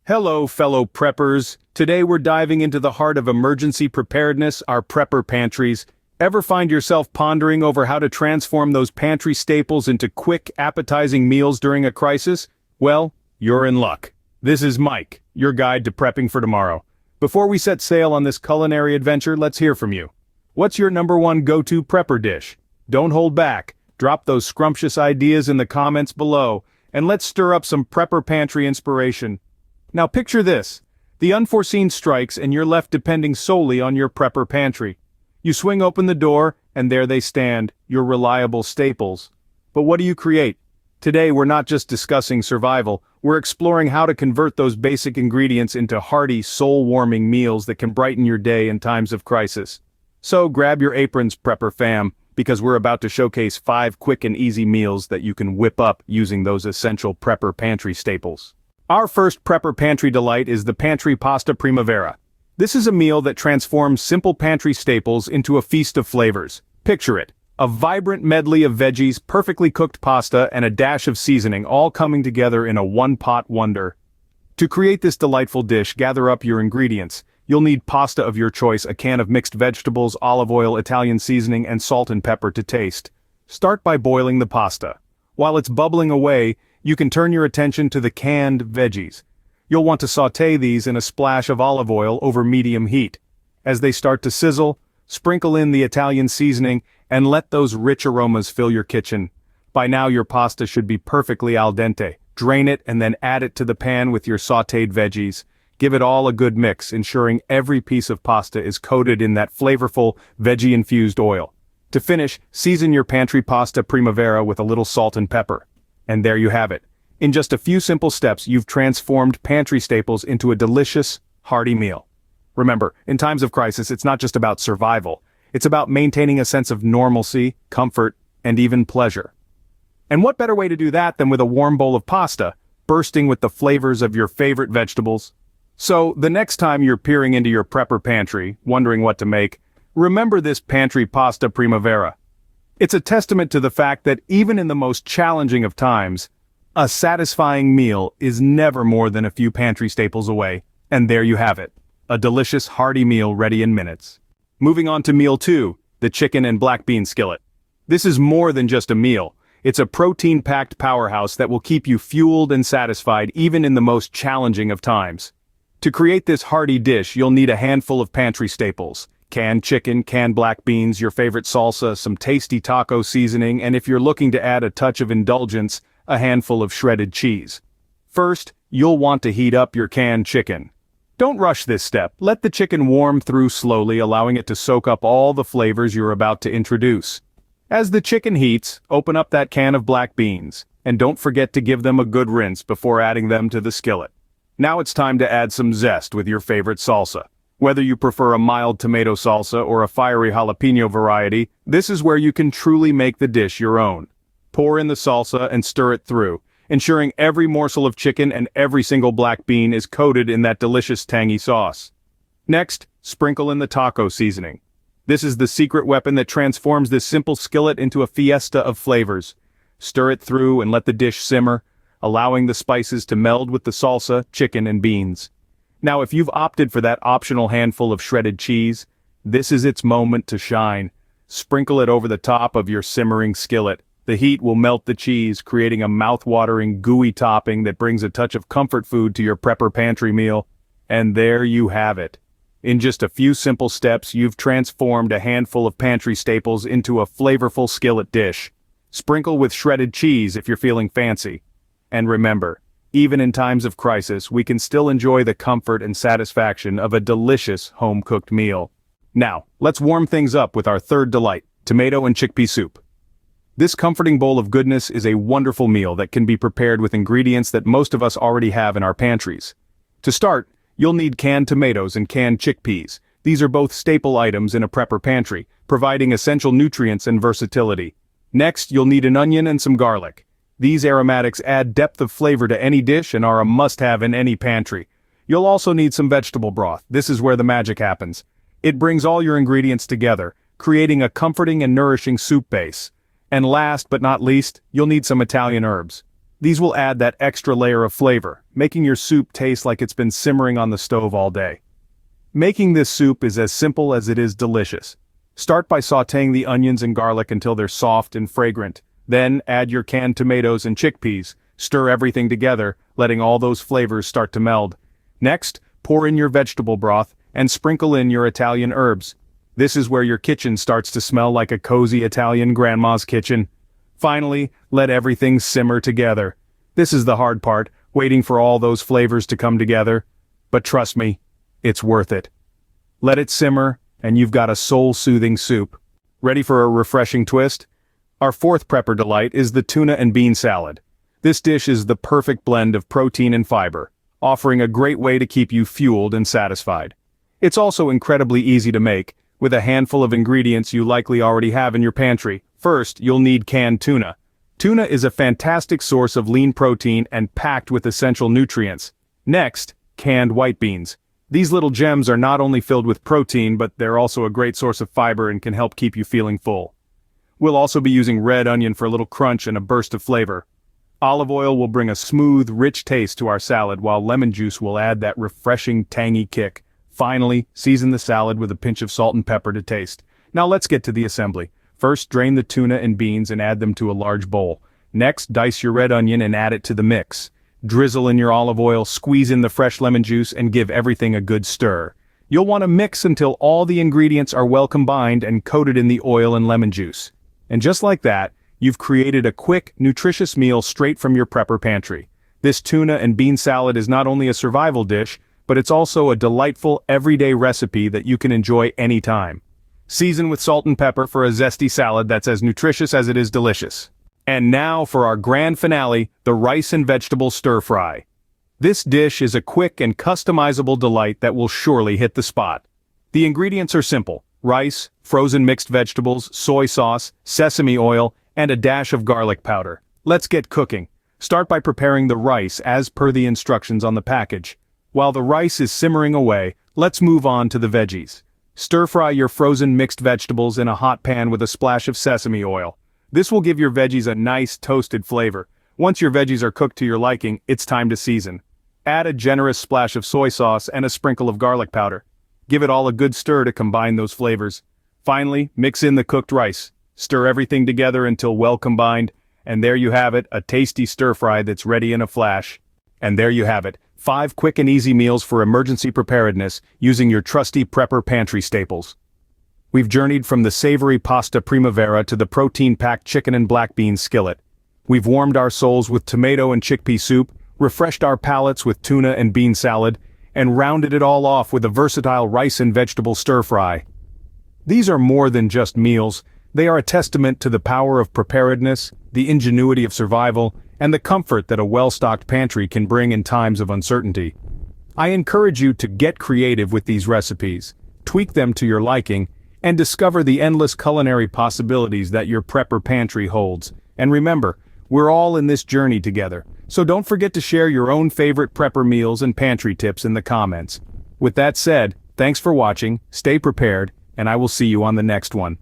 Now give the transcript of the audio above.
Hello, fellow preppers. Today we're diving into the heart of emergency preparedness, our prepper pantries. Ever find yourself pondering over how to transform those pantry staples into quick, appetizing meals during a crisis? Well, you're in luck. This is Mike, your guide to prepping for tomorrow. Before we set sail on this culinary adventure, let's hear from you. What's your number one go-to prepper dish? Don't hold back. Drop those scrumptious ideas in the comments below, and let's stir up some prepper pantry inspiration. Now picture this. The unforeseen strikes and you're left depending solely on your prepper pantry. You swing open the door, and there they stand, your reliable staples. But what do you create? Today we're not just discussing survival, we're exploring how to convert those basic ingredients into hearty, soul-warming meals that can brighten your day in times of crisis. So grab your aprons, prepper fam, because we're about to showcase 5 quick and easy meals that you can whip up using those essential prepper pantry staples. Our first prepper pantry delight is the Pantry Pasta Primavera. This is a meal that transforms simple pantry staples into a feast of flavors. Picture it, a vibrant medley of veggies, perfectly cooked pasta, and a dash of seasoning all coming together in a one-pot wonder. To create this delightful dish, gather up your ingredients. You'll need pasta of your choice, a can of mixed vegetables, olive oil, Italian seasoning, and salt and pepper to taste. Start by boiling the pasta. While it's bubbling away, you can turn your attention to the canned veggies. You'll want to sauté these in a splash of olive oil over medium heat. As they start to sizzle, sprinkle in the Italian seasoning and let those rich aromas fill your kitchen. By now your pasta should be perfectly al dente. Drain it and then add it to the pan with your sautéed veggies. Give it all a good mix, ensuring every piece of pasta is coated in that flavorful, veggie-infused oil. To finish, season your Pantry Pasta Primavera with a little salt and pepper. And there you have it. In just a few simple steps, you've transformed pantry staples into a delicious, hearty meal. Remember, in times of crisis, it's not just about survival. It's about maintaining a sense of normalcy, comfort, and even pleasure. And what better way to do that than with a warm bowl of pasta, bursting with the flavors of your favorite vegetables? So, the next time you're peering into your prepper pantry, wondering what to make, remember this Pantry Pasta Primavera. It's a testament to the fact that even in the most challenging of times, a satisfying meal is never more than a few pantry staples away. And there you have it. A delicious, hearty meal ready in minutes. Moving on to meal 2, the chicken and black bean skillet. This is more than just a meal. It's a protein-packed powerhouse that will keep you fueled and satisfied even in the most challenging of times. To create this hearty dish, you'll need a handful of pantry staples. Canned chicken, canned black beans, your favorite salsa, some tasty taco seasoning, and if you're looking to add a touch of indulgence, a handful of shredded cheese. First, you'll want to heat up your canned chicken. Don't rush this step. Let the chicken warm through slowly, allowing it to soak up all the flavors you're about to introduce. As the chicken heats, open up that can of black beans, and don't forget to give them a good rinse before adding them to the skillet. Now it's time to add some zest with your favorite salsa. Whether you prefer a mild tomato salsa or a fiery jalapeno variety, this is where you can truly make the dish your own. Pour in the salsa and stir it through, ensuring every morsel of chicken and every single black bean is coated in that delicious tangy sauce. Next, sprinkle in the taco seasoning. This is the secret weapon that transforms this simple skillet into a fiesta of flavors. Stir it through and let the dish simmer, allowing the spices to meld with the salsa, chicken, and beans. Now if you've opted for that optional handful of shredded cheese, this is its moment to shine. Sprinkle it over the top of your simmering skillet. The heat will melt the cheese, creating a mouth-watering, gooey topping that brings a touch of comfort food to your prepper pantry meal. And there you have it. In just a few simple steps, you've transformed a handful of pantry staples into a flavorful skillet dish. Sprinkle with shredded cheese if you're feeling fancy. And remember, even in times of crisis, we can still enjoy the comfort and satisfaction of a delicious home-cooked meal. Now, let's warm things up with our third delight, tomato and chickpea soup. This comforting bowl of goodness is a wonderful meal that can be prepared with ingredients that most of us already have in our pantries. To start, you'll need canned tomatoes and canned chickpeas. These are both staple items in a prepper pantry, providing essential nutrients and versatility. Next, you'll need an onion and some garlic. These aromatics add depth of flavor to any dish and are a must-have in any pantry. You'll also need some vegetable broth. This is where the magic happens. It brings all your ingredients together, creating a comforting and nourishing soup base. And last but not least, you'll need some Italian herbs. These will add that extra layer of flavor, making your soup taste like it's been simmering on the stove all day. Making this soup is as simple as it is delicious. Start by sautéing the onions and garlic until they're soft and fragrant. Then add your canned tomatoes and chickpeas. Stir everything together, letting all those flavors start to meld. Next, pour in your vegetable broth and sprinkle in your Italian herbs. This is where your kitchen starts to smell like a cozy Italian grandma's kitchen. Finally, let everything simmer together. This is the hard part, waiting for all those flavors to come together. But trust me, it's worth it. Let it simmer, and you've got a soul-soothing soup. Ready for a refreshing twist? Our fourth prepper delight is the tuna and bean salad. This dish is the perfect blend of protein and fiber, offering a great way to keep you fueled and satisfied. It's also incredibly easy to make, with a handful of ingredients you likely already have in your pantry. First, you'll need canned tuna. Tuna is a fantastic source of lean protein and packed with essential nutrients. Next, canned white beans. These little gems are not only filled with protein, but they're also a great source of fiber and can help keep you feeling full. We'll also be using red onion for a little crunch and a burst of flavor. Olive oil will bring a smooth, rich taste to our salad, while lemon juice will add that refreshing, tangy kick. Finally, season the salad with a pinch of salt and pepper to taste. Now let's get to the assembly. First, drain the tuna and beans and add them to a large bowl. Next, dice your red onion and add it to the mix. Drizzle in your olive oil, squeeze in the fresh lemon juice, and give everything a good stir. You'll want to mix until all the ingredients are well combined and coated in the oil and lemon juice. And just like that, you've created a quick, nutritious meal straight from your prepper pantry. This tuna and bean salad is not only a survival dish, but it's also a delightful, everyday recipe that you can enjoy anytime. Season with salt and pepper for a zesty salad that's as nutritious as it is delicious. And now for our grand finale, the rice and vegetable stir-fry. This dish is a quick and customizable delight that will surely hit the spot. The ingredients are simple: rice, frozen mixed vegetables, soy sauce, sesame oil, and a dash of garlic powder. Let's get cooking. Start by preparing the rice as per the instructions on the package. While the rice is simmering away, let's move on to the veggies. Stir-fry your frozen mixed vegetables in a hot pan with a splash of sesame oil. This will give your veggies a nice toasted flavor. Once your veggies are cooked to your liking, it's time to season. Add a generous splash of soy sauce and a sprinkle of garlic powder. Give it all a good stir to combine those flavors. Finally, mix in the cooked rice. Stir everything together until well combined, and there you have it, a tasty stir-fry that's ready in a flash. And there you have it, 5 quick and easy meals for emergency preparedness using your trusty prepper pantry staples. We've journeyed from the savory pasta primavera to the protein-packed chicken and black bean skillet. We've warmed our souls with tomato and chickpea soup, refreshed our palates with tuna and bean salad, and rounded it all off with a versatile rice and vegetable stir-fry. These are more than just meals. They are a testament to the power of preparedness, the ingenuity of survival, and the comfort that a well-stocked pantry can bring in times of uncertainty. I encourage you to get creative with these recipes, tweak them to your liking, and discover the endless culinary possibilities that your prepper pantry holds. And remember, we're all in this journey together, so don't forget to share your own favorite prepper meals and pantry tips in the comments. With that said, thanks for watching, stay prepared, and I will see you on the next one.